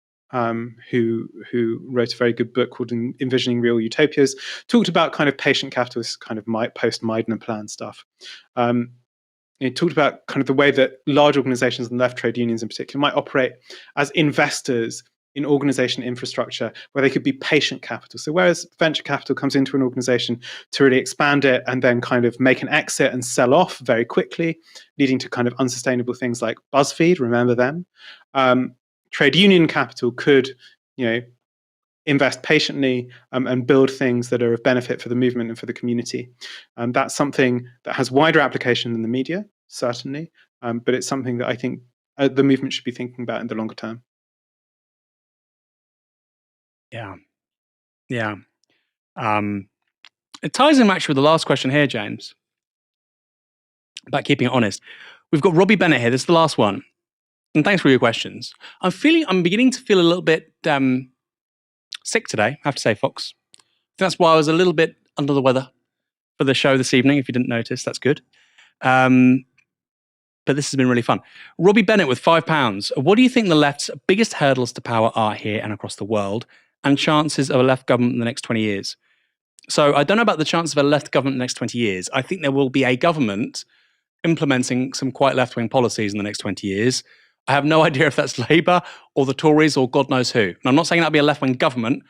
who wrote a very good book called Envisioning Real Utopias, talked about kind of patient capitalist kind of post-Meidner plan stuff. He talked about kind of the way that large organizations and left trade unions in particular might operate as investors in organization infrastructure where they could be patient capital. So whereas venture capital comes into an organization to really expand it and then kind of make an exit and sell off very quickly, leading to kind of unsustainable things like BuzzFeed, remember them? Trade union capital could, invest patiently and build things that are of benefit for the movement and for the community. That's something that has wider application than the media, certainly, but it's something that I think the movement should be thinking about in the longer term. Yeah. It ties in actually with the last question here, James, about keeping it honest. We've got Robbie Bennett here. This is the last one. And thanks for your questions. I'm beginning to feel a little bit sick today, I have to say, Fox. That's why I was a little bit under the weather for the show this evening. If you didn't notice, that's good. But this has been really fun. Robbie Bennett with £5. What do you think the left's biggest hurdles to power are here and across the world, and chances of a left government in the next 20 years? So I don't know about the chance of a left government in the next 20 years. I think there will be a government implementing some quite left-wing policies in the next 20 years. I have no idea if that's Labour or the Tories or God knows who. And I'm not saying that'll be a left-wing government.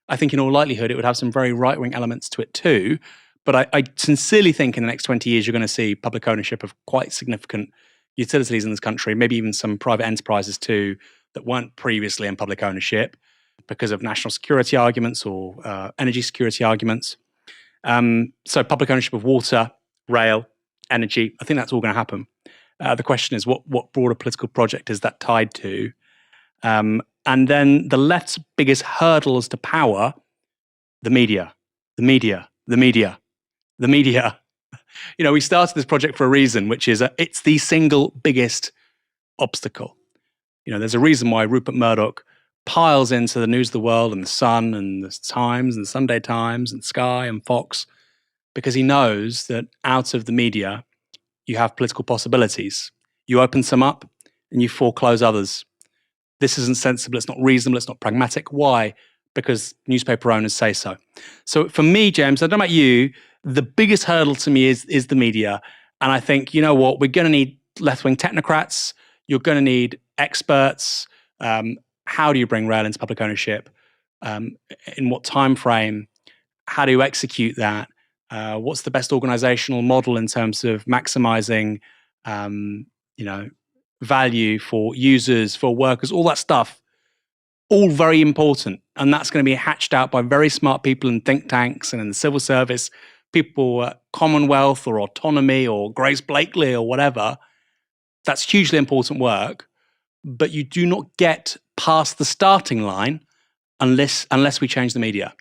I think in all likelihood it would have some very right-wing elements to it too. But I sincerely think in the next 20 years you're going to see public ownership of quite significant utilities in this country, maybe even some private enterprises too that weren't previously in public ownership because of national security arguments or energy security arguments. So public ownership of water, rail, energy, I think that's all going to happen. The question is, what broader political project is that tied to? And then the left's biggest hurdles to power, the media. We started this project for a reason, which is it's the single biggest obstacle. There's a reason why Rupert Murdoch piles into the News of the World and the Sun and the Times and the Sunday Times and Sky and Fox, because he knows that out of the media, you have political possibilities. You open some up and you foreclose others. This isn't sensible, it's not reasonable, it's not pragmatic. Why? Because newspaper owners say so. So for me, James, I don't know about you, the biggest hurdle to me is the media. And I think, you know what, we're going to need left-wing technocrats, you're going to need experts. How do you bring rail into public ownership? In what time frame? How do you execute that? What's the best organizational model in terms of maximizing, value for users, for workers, all that stuff, all very important. And that's going to be hatched out by very smart people in think tanks and in the civil service, people at Commonwealth or Autonomy or Grace Blakely or whatever. That's hugely important work, but you do not get past the starting line unless we change the media.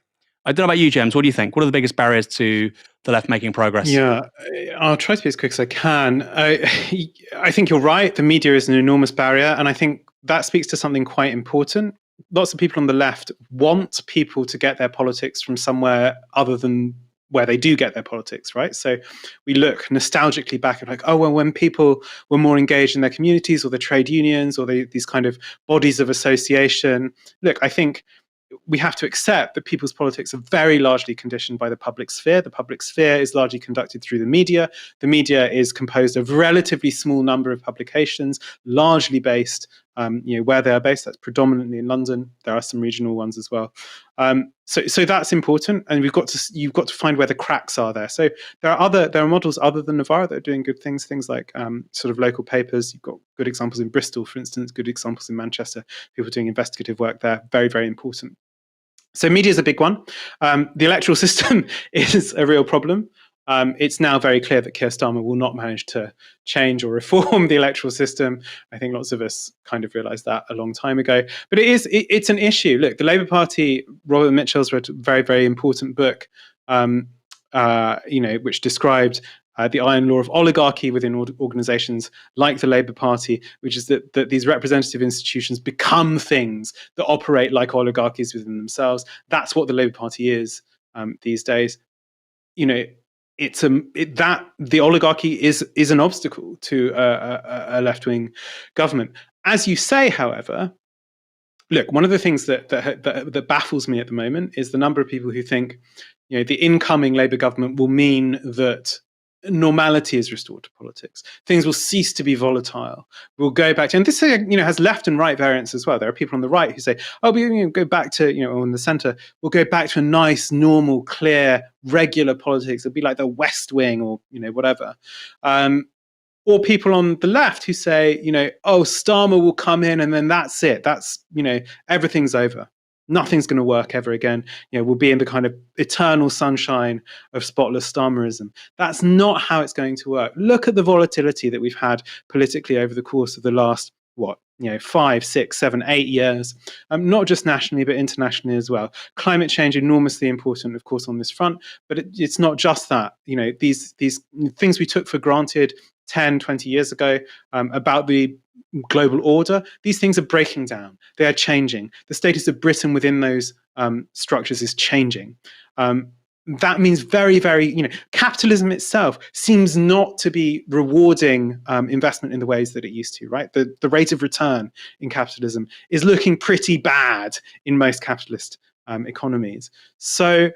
I don't know about you, James. What do you think? What are the biggest barriers to the left making progress? Yeah, I'll try to be as quick as I can. I think you're right. The media is an enormous barrier. And I think that speaks to something quite important. Lots of people on the left want people to get their politics from somewhere other than where they do get their politics, right? So we look nostalgically back at like, oh, well, when people were more engaged in their communities or their trade unions or these kind of bodies of association. Look, I think we have to accept that people's politics are very largely conditioned by the public sphere. The public sphere is largely conducted through the media. The media is composed of a relatively small number of publications, largely based, where they are based. That's predominantly in London. There are some regional ones as well. So that's important, and you've got to find where the cracks are there. So there are models other than Novara that are doing good things. Things like sort of local papers. You've got good examples in Bristol, for instance. Good examples in Manchester. People doing investigative work there. Very, very important. So media is a big one. The electoral system is a real problem. It's now very clear that Keir Starmer will not manage to change or reform the electoral system. I think lots of us kind of realised that a long time ago. But it's an issue. Look, the Labour Party, Robert Mitchell's wrote a very, very important book, which described the iron law of oligarchy within organizations like the Labour Party, which is that these representative institutions become things that operate like oligarchies within themselves. That's what the Labour Party is these days. The oligarchy is an obstacle to a left-wing government. As you say, however, look, one of the things that baffles me at the moment is the number of people who think, the incoming Labour government will mean that normality is restored to politics. Things will cease to be volatile. We'll go back to, and this has left and right variants as well. There are people on the right who say, "Oh, we go back to or in the centre, we'll go back to a nice, normal, clear, regular politics. It'll be like the West Wing or whatever." Or people on the left who say, "Oh, Starmer will come in and then that's it. That's everything's over. Nothing's going to work ever again. We'll be in the kind of eternal sunshine of spotless Starmerism." That's not how it's going to work. Look at the volatility that we've had politically over the course of the last 5, 6, 7, 8 years, not just nationally but internationally as well. Climate change enormously important, of course, on this front, but it's not just that. These things we took for granted 10, 20 years ago about the global order, these things are breaking down. They are changing. The status of Britain within those structures is changing. That means very, very, capitalism itself seems not to be rewarding investment in the ways that it used to, right? The rate of return in capitalism is looking pretty bad in most capitalist economies. So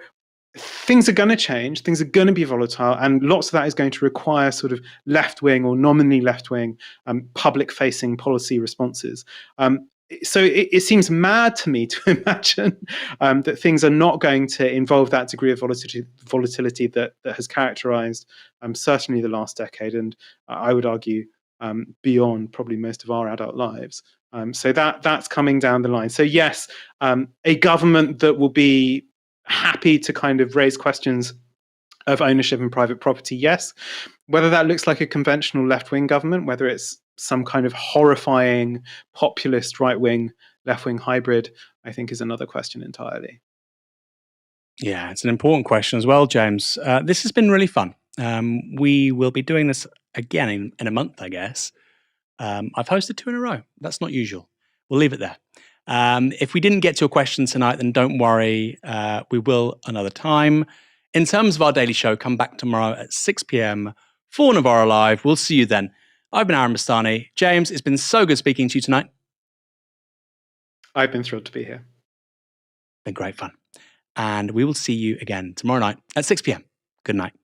things are going to change, things are going to be volatile, and lots of that is going to require sort of left-wing or nominally left-wing public-facing policy responses. So it seems mad to me to imagine that things are not going to involve that degree of volatility that has characterized certainly the last decade, and I would argue beyond probably most of our adult lives. So that's coming down the line. So yes, a government that will be happy to kind of raise questions of ownership and private property, yes. Whether that looks like a conventional left-wing government, whether it's some kind of horrifying populist right-wing, left-wing hybrid, I think is another question entirely. Yeah, it's an important question as well, James. This has been really fun. We will be doing this again in a month, I guess. I've hosted 2 in a row. That's not usual. We'll leave it there. If we didn't get to your question tonight, then don't worry. We will another time. In terms of our daily show, come back tomorrow at 6 p.m. for Novara Live. We'll see you then. I've been Aaron Bastani. James, it's been so good speaking to you tonight. I've been thrilled to be here. Been great fun. And we will see you again tomorrow night at 6 p.m. Good night.